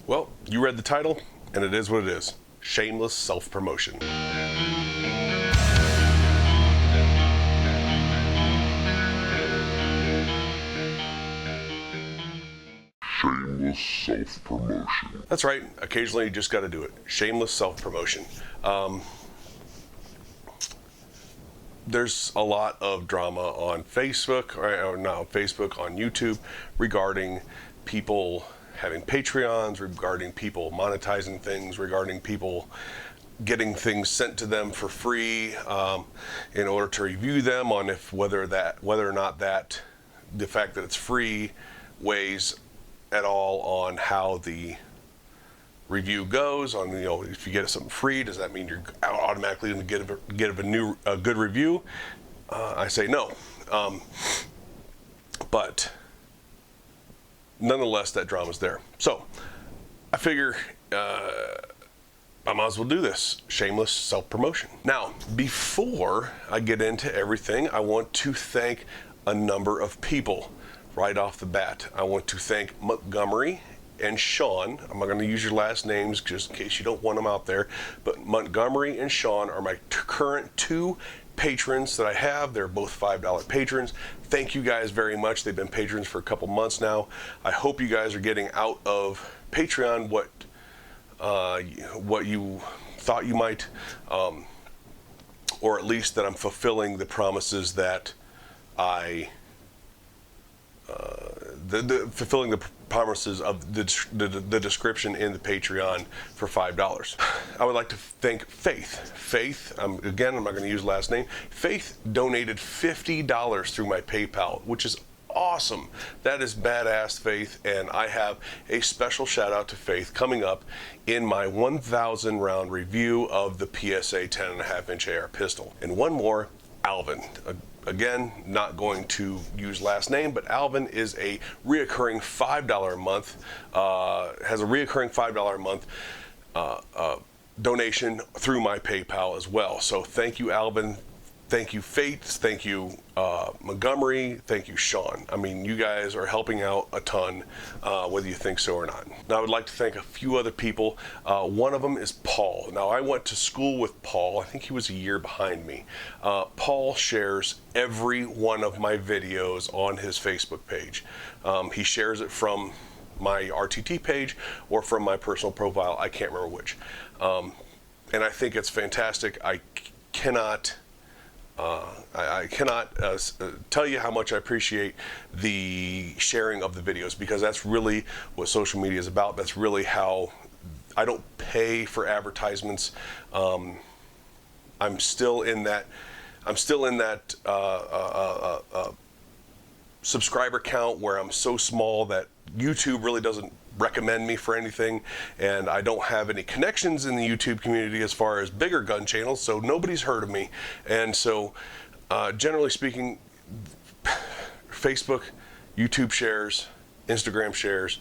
Well, you read the title, and it is what it is. Shameless self-promotion. Shameless self-promotion. That's right. Occasionally you just got to do it. Shameless self-promotion. There's a lot of drama on Facebook, or not on Facebook, on YouTube, regarding people having Patreons, regarding people monetizing things, regarding people getting things sent to them for free in order to review them on whether or not that the fact that it's free weighs at all on how the review goes. On, you know, if you get something free, does that mean you're automatically going to get a good review? I say no, but nonetheless, that drama's there. So I figure I might as well do this. Shameless self-promotion. Now, before I get into everything, I want to thank a number of people right off the bat. I want to thank Montgomery and Sean. I'm not going to use your last names just in case you don't want them out there, but Montgomery and Sean are my current two patrons that I have. They're both $5 patrons. Thank you guys very much. They've been patrons for a couple months now. I hope you guys are getting out of Patreon what you thought you might, or at least that I'm fulfilling the promises that I fulfilling the promises of the description in the Patreon for $5. I would like to thank Faith. Again, I'm not going to use last name. Faith donated $50 through my PayPal, which is awesome. That is badass, Faith, and I have a special shout out to Faith coming up in my 1,000 round review of the PSA 10.5-inch AR pistol. And one more, Alvin. Again, not going to use last name, but Alvin is a reoccurring $5 a month, has a reoccurring $5 a month donation through my PayPal as well. So thank you, Alvin. Thank you, Faith. Thank you, Montgomery. Thank you, Sean. I mean, you guys are helping out a ton, whether you think so or not. Now, I would like to thank a few other people. One of them is Paul. Now, I went to school with Paul. I think he was a year behind me. Paul shares every one of my videos on his Facebook page. He shares it from my RTT page or from my personal profile. I can't remember which. And I think it's fantastic. I cannot tell you how much I appreciate the sharing of the videos, because that's really what social media is about. That's really how I don't pay for advertisements. I'm still in that subscriber count where I'm so small that YouTube really doesn't recommend me for anything, and I don't have any connections in the YouTube community as far as bigger gun channels, so nobody's heard of me. And so generally speaking, Facebook, YouTube shares, Instagram shares,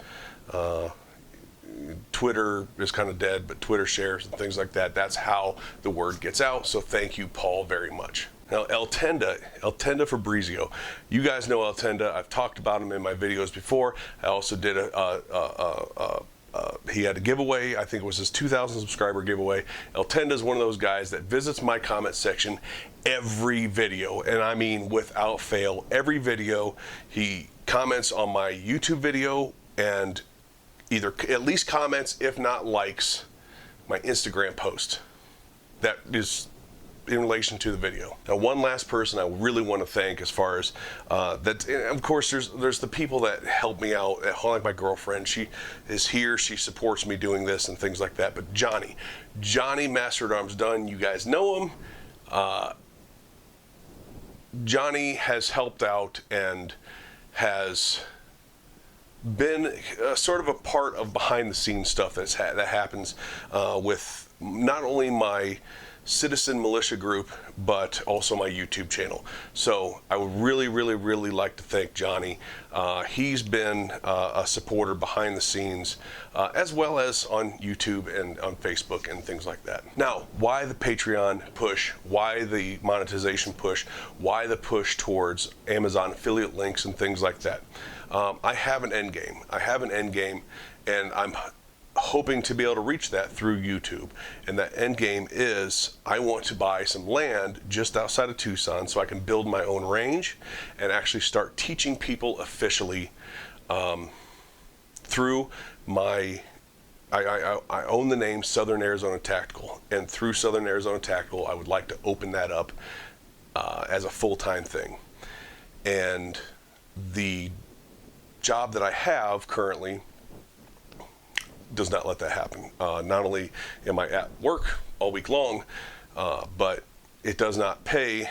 Twitter is kind of dead, but Twitter shares and things like that, that's how the word gets out. So thank you, Paul, very much. Now, El Tenda Fabrizio. You guys know El Tenda. I've talked about him in my videos before. I also did he had a giveaway. I think it was his 2,000 subscriber giveaway. El Tenda is one of those guys that visits my comment section every video, and I mean without fail, every video. He comments on my YouTube video and either at least comments, if not likes, my Instagram post. That is in relation to the video. Now, one last person I really want to thank, as far as that, of course, there's the people that help me out, like my girlfriend. She is here, she supports me doing this and things like that. But Johnny Master at Arms Done, you guys know him. Johnny has helped out and has been sort of a part of behind the scenes stuff that happens with not only my citizen militia group, but also my YouTube channel. So I would really like to thank Johnny. He's been a supporter behind the scenes, as well as on YouTube and on Facebook and things like that. Now, why the Patreon push? Why the monetization push? Why the push towards Amazon affiliate links and things like that? I have an end game. And I'm hoping to be able to reach that through YouTube. And that end game is I want to buy some land just outside of Tucson so I can build my own range and actually start teaching people officially through my, I own the name Southern Arizona Tactical, and through Southern Arizona Tactical, I would like to open that up as a full-time thing. And the job that I have currently does not let that happen. Not only am I at work all week long, but it does not pay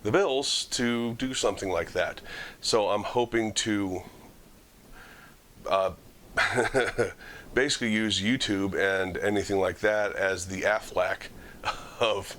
the bills to do something like that. So I'm hoping to basically use YouTube and anything like that as the Aflac of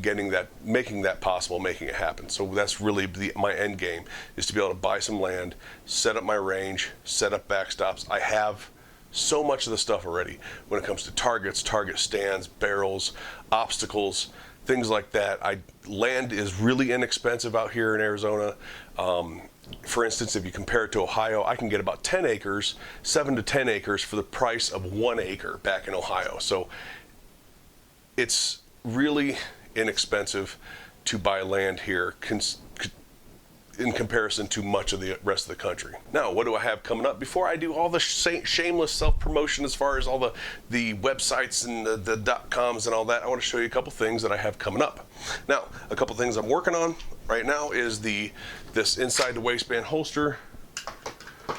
getting that, making that possible, making it happen. So that's really my end game, is to be able to buy some land, set up my range, set up backstops. I have so much of the stuff already when it comes to targets, target stands, barrels, obstacles, things like that. Land is really inexpensive out here in Arizona. For instance, if you compare it to Ohio, I can get about 10 acres, 7 to 10 acres for the price of 1 acre back in Ohio. So it's really inexpensive to buy land here in comparison to much of the rest of the country. Now, what do I have coming up? Before I do all the shameless self-promotion as far as all the websites and the .coms and all that, I want to show you a couple things that I have coming up. Now, a couple things I'm working on right now is this inside the waistband holster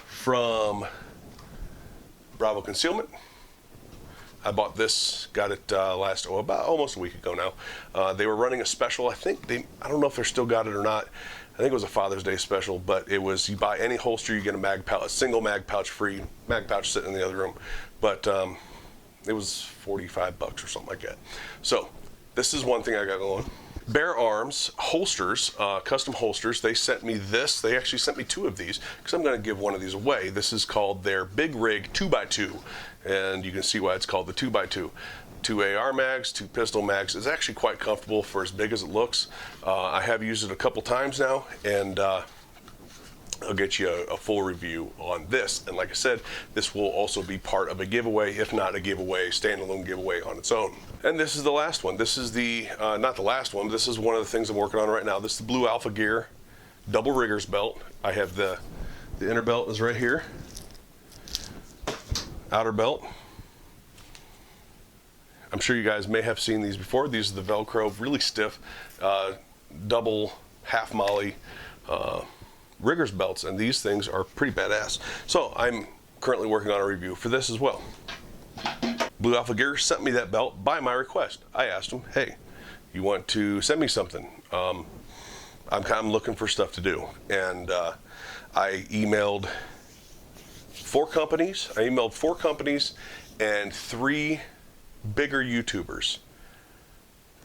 from Bravo Concealment. I bought this, got it about almost a week ago now. They were running a special. I don't know if they're still got it or not. I think it was a Father's Day special, but it was, you buy any holster, you get a mag pouch, a single mag pouch free, mag pouch sitting in the other room. But it was 45 bucks or something like that. So this is one thing I got going. Bear Arms holsters, custom holsters. They sent me this. They actually sent me 2 of these because I'm going to give one of these away. This is called their Big Rig 2x2, and you can see why it's called the 2x2. 2 AR mags, 2 pistol mags. It's actually quite comfortable for as big as it looks. I have used it a couple times now, and I'll get you a full review on this. And like I said, this will also be part of a giveaway, if not a giveaway, standalone giveaway on its own. And this is the last one. This is the, not the last one, but this is one of the things I'm working on right now. This is the Blue Alpha Gear double riggers belt. I have the inner belt is right here. Outer belt. I'm sure you guys may have seen these before. These are the Velcro, really stiff, double half molly riggers belts, and these things are pretty badass. So I'm currently working on a review for this as well. Blue Alpha Gear sent me that belt by my request. I asked them, hey, you want to send me something? I'm looking for stuff to do. And I emailed 4 companies. I emailed 4 companies and 3 bigger YouTubers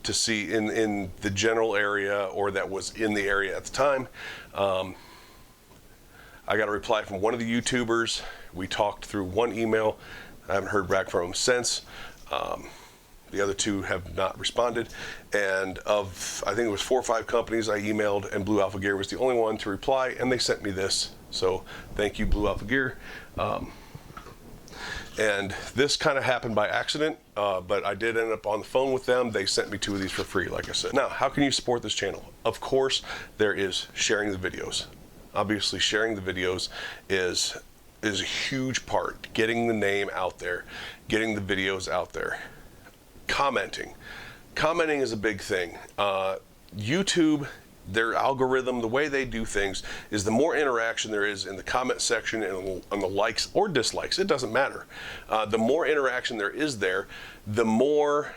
to see in the general area, or that was in the area at the time. I got a reply from one of the YouTubers. We talked through one email. I haven't heard back from him since. The other 2 have not responded. And of, I think it was 4 or 5 companies I emailed, and Blue Alpha Gear was the only one to reply, and they sent me this. So thank you, Blue Alpha Gear. And this kind of happened by accident, but I did end up on the phone with them. They sent me 2 of these for free, like I said. Now, how can you support this channel? Of course, there is sharing the videos. Obviously, sharing the videos is a huge part. Getting the name out there, getting the videos out there. Commenting is a big thing. YouTube, their algorithm, the way they do things is the more interaction there is in the comment section and on the likes or dislikes, it doesn't matter. The more interaction there is there, the more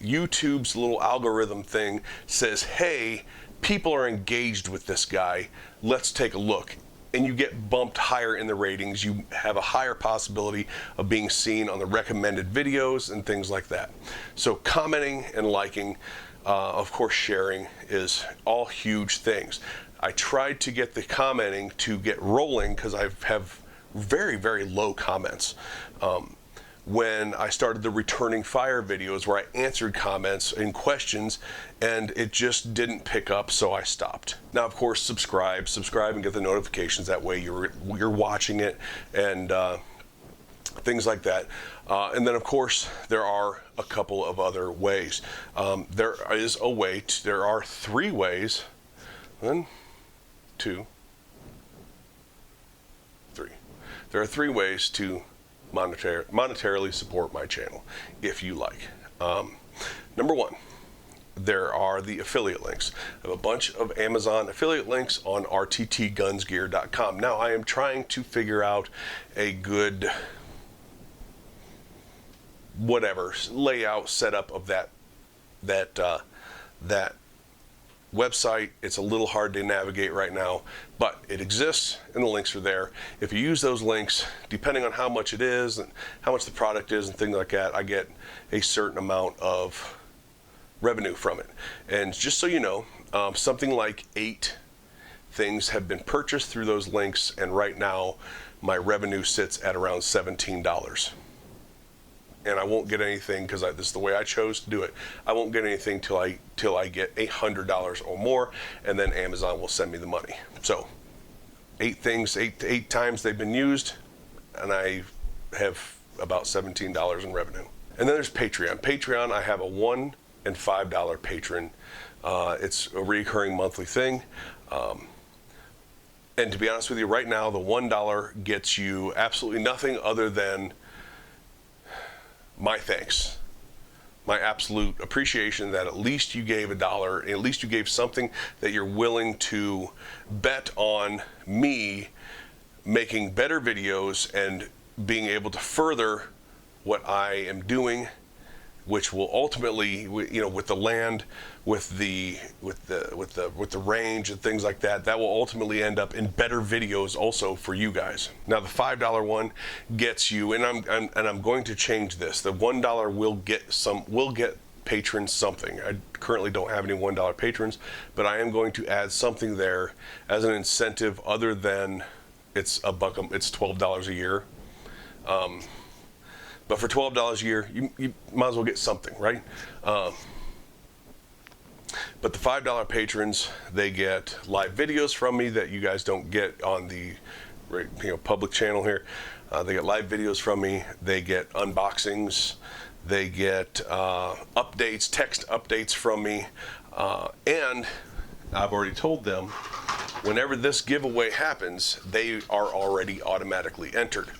YouTube's little algorithm thing says, hey, people are engaged with this guy, let's take a look. And you get bumped higher in the ratings. You have a higher possibility of being seen on the recommended videos and things like that. So commenting and liking, of course sharing, is all huge things. I tried to get the commenting to get rolling because I have very, very low comments. When I started the returning fire videos where I answered comments and questions, and it just didn't pick up, so I stopped. Now, of course, subscribe and get the notifications. That way you're watching it, and things like that. And then of course there are a couple of other ways. There are 3 ways. 1, 2, 3. There are 3 ways to monetarily support my channel, if you like. Number 1, there are the affiliate links. I have a bunch of Amazon affiliate links on rttgunsgear.com. Now I am trying to figure out a good layout setup of that website. It's a little hard to navigate right now, but it exists and the links are there. If you use those links, depending on how much it is and how much the product is and things like that, I get a certain amount of revenue from it. And just so you know, something like 8 things have been purchased through those links, and right now my revenue sits at around $17. And I won't get anything, because this is the way I chose to do it. I won't get anything till I get $100 or more, and then Amazon will send me the money. So 8 things, 8 times they've been used, and I have about $17 in revenue. And then there's Patreon. Patreon, I have a $1 and $5 patron. It's a recurring monthly thing. And to be honest with you, right now the $1 gets you absolutely nothing other than my thanks, my absolute appreciation that at least you gave $1, at least you gave something that you're willing to bet on me making better videos and being able to further what I am doing, which will ultimately, you know, with the land, with the range and things like that, that will ultimately end up in better videos also for you guys. Now the $5 one gets you, and I'm going to change this. The $1 will get patrons something. I currently don't have any $1 patrons, but I am going to add something there as an incentive other than it's $12 a year. But for $12 a year, you might as well get something, right? But the $5 patrons, they get live videos from me that you guys don't get on the public channel here. They get live videos from me. They get unboxings. They get updates, text updates from me. And I've already told them, whenever this giveaway happens, they are already automatically entered.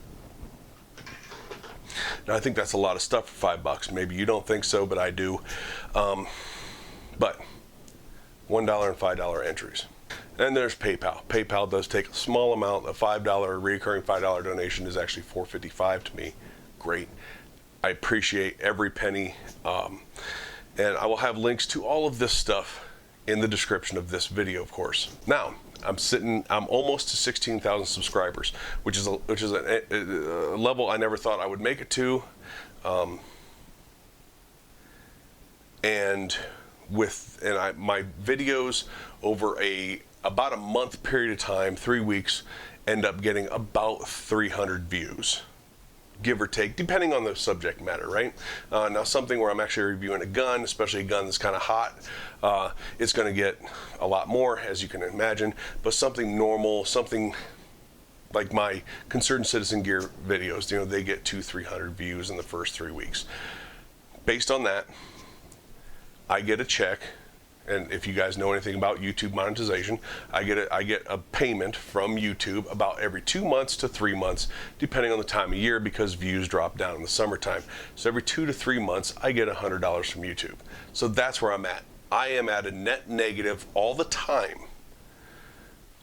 Now, I think that's a lot of stuff for $5. Maybe you don't think so, but I do. But $1 and $5 entries. And there's PayPal. PayPal does take a small amount. A $5, recurring $5 donation is actually $4.55 to me. Great. I appreciate every penny. And I will have links to all of this stuff in the description of this video, of course. Now, I'm almost to 16,000 subscribers, which is a level I never thought I would make it to. My videos over about a month period of time, 3 weeks, end up getting about 300 views, give or take, depending on the subject matter, right? Now, something where I'm actually reviewing a gun, especially a gun that's kind of hot, it's going to get a lot more, as you can imagine. But something normal, something like my Concerned Citizen Gear videos, they get 200-300 views in the first 3 weeks. Based on that, I get a check. And if you guys know anything about YouTube monetization, I get a payment from YouTube about every 2 months to 3 months, depending on the time of year, because views drop down in the summertime. So every 2 to 3 months, I get $100 from YouTube. So that's where I'm at. I am at a net negative all the time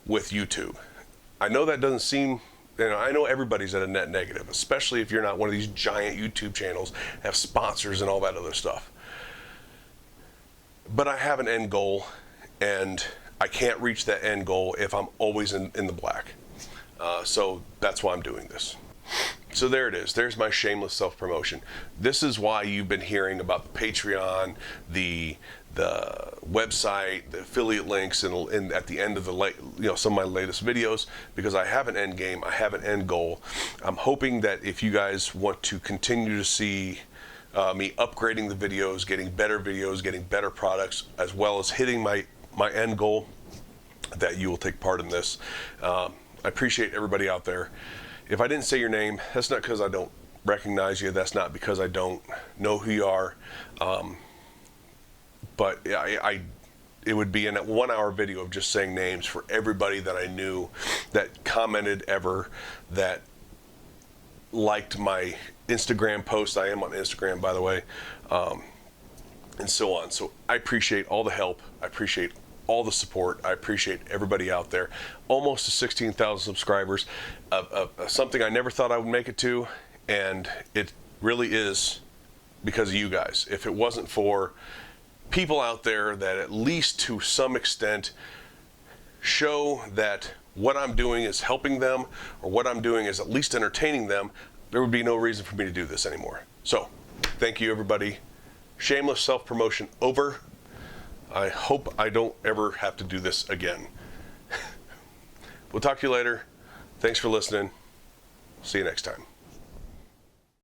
with YouTube. I know that doesn't seem, I know everybody's at a net negative, especially if you're not one of these giant YouTube channels, have sponsors and all that other stuff. But I have an end goal, and I can't reach that end goal if I'm always in the black. So that's why I'm doing this. So there it is. There's my shameless self-promotion. This is why you've been hearing about the Patreon, the website, the affiliate links, and at the end of some of my latest videos, because I have an end game. I have an end goal. I'm hoping that if you guys want to continue to see me upgrading the videos, getting better products, as well as hitting my end goal, that you will take part in this. I appreciate everybody out there. If I didn't say your name, that's not because I don't recognize you. That's not because I don't know who you are. But it would be in a 1 hour video of just saying names for everybody that I knew that commented ever, that liked my Instagram post. I am on Instagram, by the way, and so on. So I appreciate all the help. I appreciate all the support. I appreciate everybody out there. Almost to 16,000 subscribers, something I never thought I would make it to, and it really is because of you guys. If it wasn't for people out there that at least to some extent show that what I'm doing is helping them, or what I'm doing is at least entertaining them, there would be no reason for me to do this anymore. So thank you, everybody. Shameless self-promotion over. I hope I don't ever have to do this again. We'll talk to you later. Thanks for listening. See you next time.